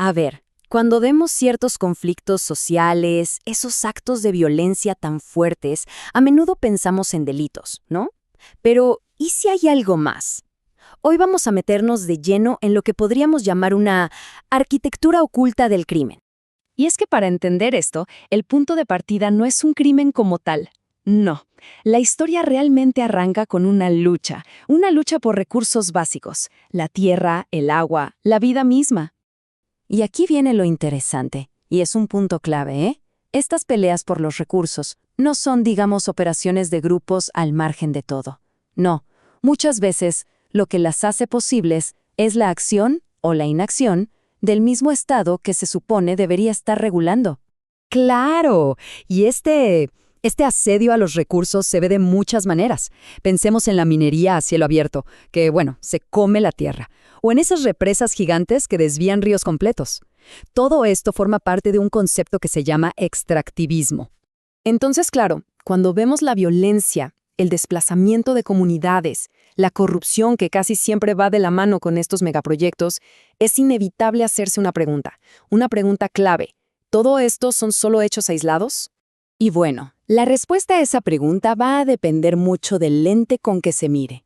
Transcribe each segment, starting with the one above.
A ver, cuando vemos ciertos conflictos sociales, esos actos de violencia tan fuertes, a menudo pensamos en delitos, ¿no? Pero, ¿y si hay algo más? Hoy vamos a meternos de lleno en lo que podríamos llamar una arquitectura oculta del crimen. Y es que para entender esto, el punto de partida no es un crimen como tal. No. La historia realmente arranca con una lucha por recursos básicos, la tierra, el agua, la vida misma. Y aquí viene lo interesante, y es un punto clave, ¿eh? Estas peleas por los recursos no son, digamos, operaciones de grupos al margen de todo. No, muchas veces lo que las hace posibles es la acción o la inacción del mismo Estado que se supone debería estar regulando. ¡Claro! Y este asedio a los recursos se ve de muchas maneras. Pensemos en la minería a cielo abierto, que, bueno, se come la tierra. O en esas represas gigantes que desvían ríos completos. Todo esto forma parte de un concepto que se llama extractivismo. Entonces, claro, cuando vemos la violencia, el desplazamiento de comunidades, la corrupción que casi siempre va de la mano con estos megaproyectos, es inevitable hacerse una pregunta clave. ¿Todo esto son solo hechos aislados? Y bueno, la respuesta a esa pregunta va a depender mucho del lente con que se mire.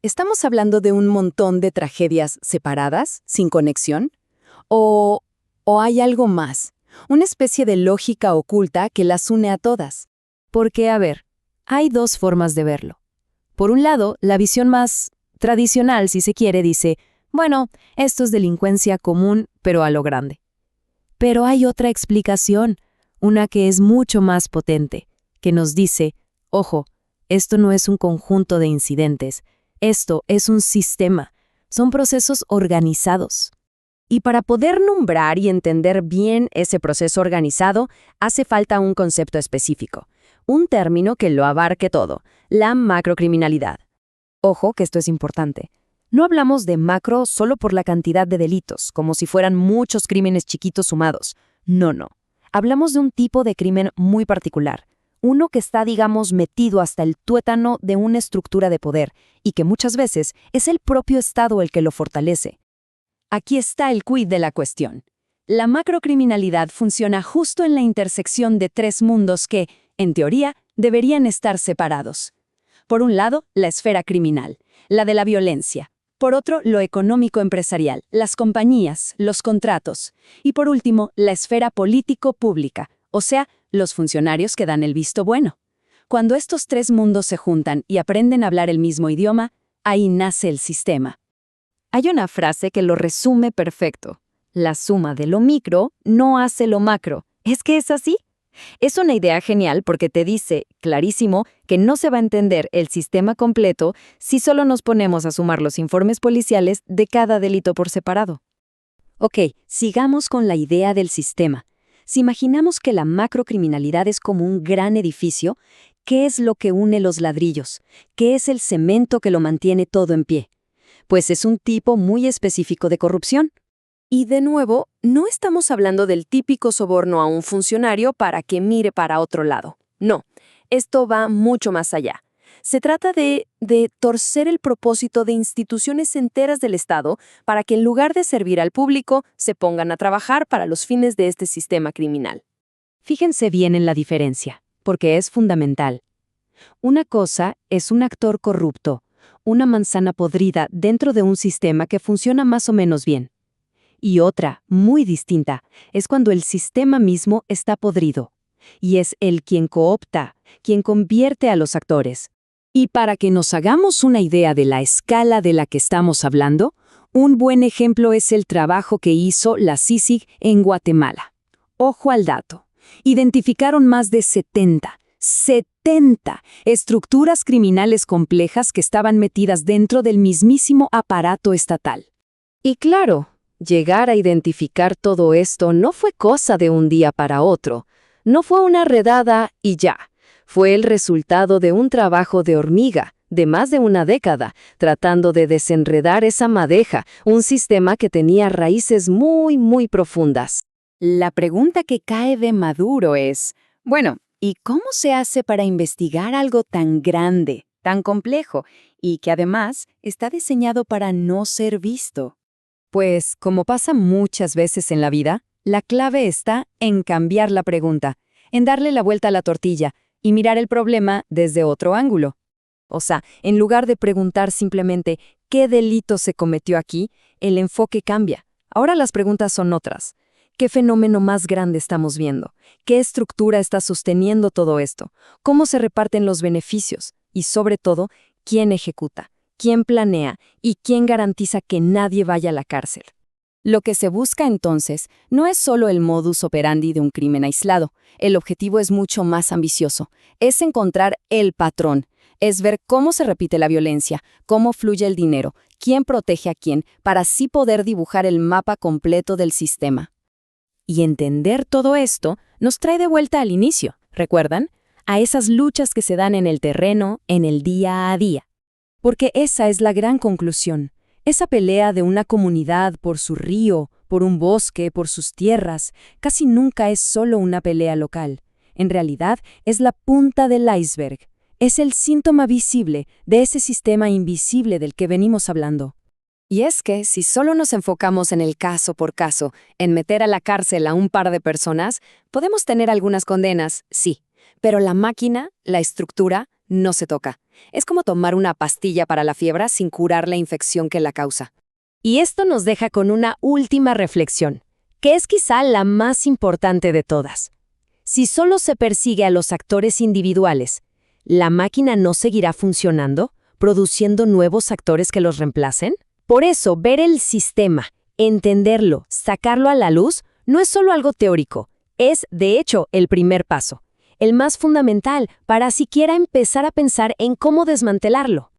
¿Estamos hablando de un montón de tragedias separadas, sin conexión? ¿O hay algo más? Una especie de lógica oculta que las une a todas. Porque, a ver, hay dos formas de verlo. Por un lado, la visión más tradicional, si se quiere, dice, bueno, esto es delincuencia común, pero a lo grande. Pero hay otra explicación, una que es mucho más potente, que nos dice, ojo, esto no es un conjunto de incidentes, esto es un sistema, son procesos organizados. Y para poder nombrar y entender bien ese proceso organizado, hace falta un concepto específico, un término que lo abarque todo, la macrocriminalidad. Ojo que esto es importante. No hablamos de macro solo por la cantidad de delitos, como si fueran muchos crímenes chiquitos sumados. No. Hablamos de un tipo de crimen muy particular, uno que está, digamos, metido hasta el tuétano de una estructura de poder y que muchas veces es el propio Estado el que lo fortalece. Aquí está el quid de la cuestión. La macrocriminalidad funciona justo en la intersección de tres mundos que, en teoría, deberían estar separados. Por un lado, la esfera criminal, la de la violencia. Por otro, lo económico-empresarial, las compañías, los contratos. Y por último, la esfera político-pública, o sea, los funcionarios que dan el visto bueno. Cuando estos tres mundos se juntan y aprenden a hablar el mismo idioma, ahí nace el sistema. Hay una frase que lo resume perfecto. La suma de lo micro no hace lo macro. ¿Es que es así? Es una idea genial porque te dice, clarísimo, que no se va a entender el sistema completo si solo nos ponemos a sumar los informes policiales de cada delito por separado. Ok, sigamos con la idea del sistema. Si imaginamos que la macrocriminalidad es como un gran edificio, ¿qué es lo que une los ladrillos? ¿Qué es el cemento que lo mantiene todo en pie? Pues es un tipo muy específico de corrupción. Y de nuevo, no estamos hablando del típico soborno a un funcionario para que mire para otro lado. No, esto va mucho más allá. Se trata de torcer el propósito de instituciones enteras del Estado para que en lugar de servir al público, se pongan a trabajar para los fines de este sistema criminal. Fíjense bien en la diferencia, porque es fundamental. Una cosa es un actor corrupto, una manzana podrida dentro de un sistema que funciona más o menos bien. Y otra, muy distinta, es cuando el sistema mismo está podrido. Y es él quien coopta, quien convierte a los actores. Y para que nos hagamos una idea de la escala de la que estamos hablando, un buen ejemplo es el trabajo que hizo la CICIG en Guatemala. Ojo al dato. Identificaron más de 70 estructuras criminales complejas que estaban metidas dentro del mismísimo aparato estatal. Y claro, llegar a identificar todo esto no fue cosa de un día para otro. No fue una redada y ya. Fue el resultado de un trabajo de hormiga, de más de una década, tratando de desenredar esa madeja, un sistema que tenía raíces muy, muy profundas. La pregunta que cae de Maduro es, bueno, ¿y cómo se hace para investigar algo tan grande, tan complejo, y que además está diseñado para no ser visto? Pues, como pasa muchas veces en la vida, la clave está en cambiar la pregunta, en darle la vuelta a la tortilla y mirar el problema desde otro ángulo. O sea, en lugar de preguntar simplemente ¿qué delito se cometió aquí?, el enfoque cambia. Ahora las preguntas son otras. ¿Qué fenómeno más grande estamos viendo? ¿Qué estructura está sosteniendo todo esto? ¿Cómo se reparten los beneficios? Y sobre todo, ¿quién ejecuta? ¿Quién planea? ¿Y quién garantiza que nadie vaya a la cárcel? Lo que se busca entonces no es solo el modus operandi de un crimen aislado. El objetivo es mucho más ambicioso. Es encontrar el patrón. Es ver cómo se repite la violencia, cómo fluye el dinero, quién protege a quién, para así poder dibujar el mapa completo del sistema. Y entender todo esto nos trae de vuelta al inicio, ¿recuerdan? A esas luchas que se dan en el terreno, en el día a día. Porque esa es la gran conclusión. Esa pelea de una comunidad por su río, por un bosque, por sus tierras, casi nunca es solo una pelea local. En realidad, es la punta del iceberg. Es el síntoma visible de ese sistema invisible del que venimos hablando. Y es que, si solo nos enfocamos en el caso por caso, en meter a la cárcel a un par de personas, podemos tener algunas condenas, sí, pero la máquina, la estructura, no se toca. Es como tomar una pastilla para la fiebre sin curar la infección que la causa. Y esto nos deja con una última reflexión, que es quizá la más importante de todas. Si solo se persigue a los actores individuales, ¿la máquina no seguirá funcionando, produciendo nuevos actores que los reemplacen? Por eso, ver el sistema, entenderlo, sacarlo a la luz, no es solo algo teórico, es, de hecho, el primer paso, el más fundamental para siquiera empezar a pensar en cómo desmantelarlo.